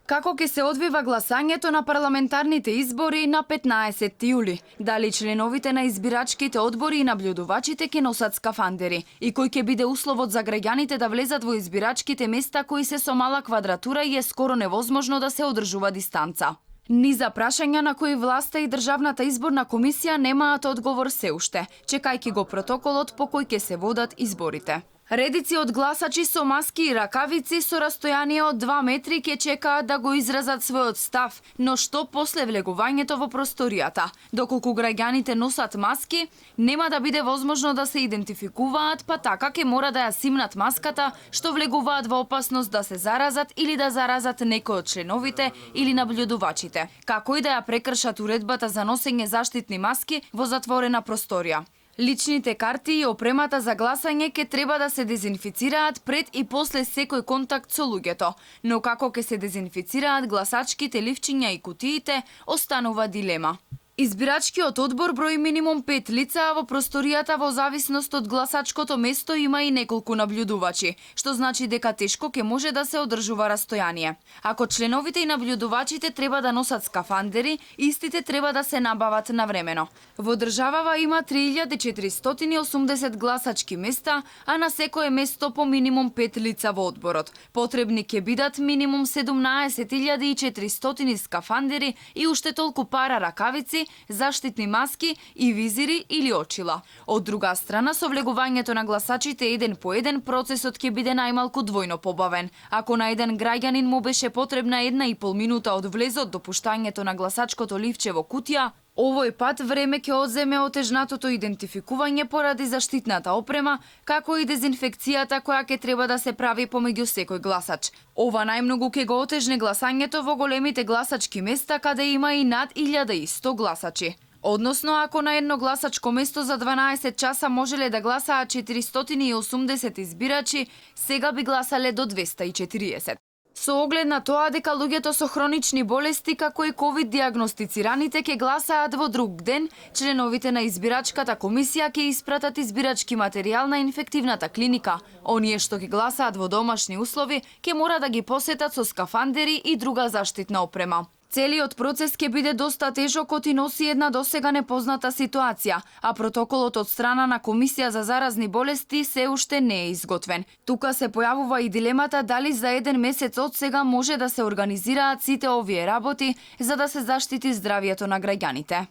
Како ќе се одвива гласањето на парламентарните избори на 15 јули? Дали членовите на избирачките одбори и наблюдувачите ќе носат скафандери? И кој ќе биде условот за граѓаните да влезат во избирачките места кои се со мала квадратура и е скоро невозможно да се одржува дистанца? Низа прашања на кои власта и Државната изборна комисија немаат одговор се уште, чекајќи го протоколот по кој ќе се водат изборите. Редици од гласачи со маски и ракавици со растојание од 2 метри ќе чекаат да го изразат својот став, но што после влегувањето во просторијата? Доколку граѓаните носат маски, нема да биде возможно да се идентификуваат, па така ќе мора да ја симнат маската, што влегуваат во опасност да се заразат или да заразат некој од членовите или наблюдувачите, како и да ја прекршат уредбата за носење заштитни маски во затворена просторија. Личните карти и опремата за гласање ќе треба да се дезинфицираат пред и после секој контакт со луѓето, но како ќе се дезинфицираат гласачките ливчиња и кутиите, останува дилема. Избирачкиот одбор брои минимум 5 лица, а во просторијата во зависност од гласачкото место има и неколку наблюдувачи, што значи дека тешко ќе може да се одржува растојание. Ако членовите и наблюдувачите треба да носат скафандери, истите треба да се набават навремено. Во државава има 3480 гласачки места, а на секое место по минимум 5 лица во одборот. Потребни ќе бидат минимум 17400 скафандери и уште толку пара ракавици, заштитни маски и визири или очила. Од друга страна, со влегувањето на гласачите еден по еден, процесот ќе биде најмалку двојно побавен. Ако на еден граѓанин му беше потребна 1,5 минута од влезот до пуштањето на гласачкото ливче во кутија, овој пат време ќе одземе отежнатото идентификување поради заштитната опрема, како и дезинфекцијата која ќе треба да се прави помеѓу секој гласач. Ова најмногу ќе го отежне гласањето во големите гласачки места каде има и над 1100 гласачи. Односно, ако на едно гласачко место за 12 часа можеле да гласаат 480 избирачи, сега би гласале до 240. Со оглед на тоа дека луѓето со хронични болести како и ковид диагностицираните ќе гласаат во друг ден, членовите на избирачката комисија ќе испратат избирачки материјал на инфективната клиника. Оние што ќе гласаат во домашни услови ќе мора да ги посетат со скафандери и друга заштитна опрема. Целиот процес ќе биде доста тежок и носи една досега непозната ситуација, а протоколот од страна на Комисија за заразни болести се уште не е изготвен. Тука се појавува и дилемата дали за еден месец од сега може да се организираат сите овие работи за да се заштити здравието на граѓаните.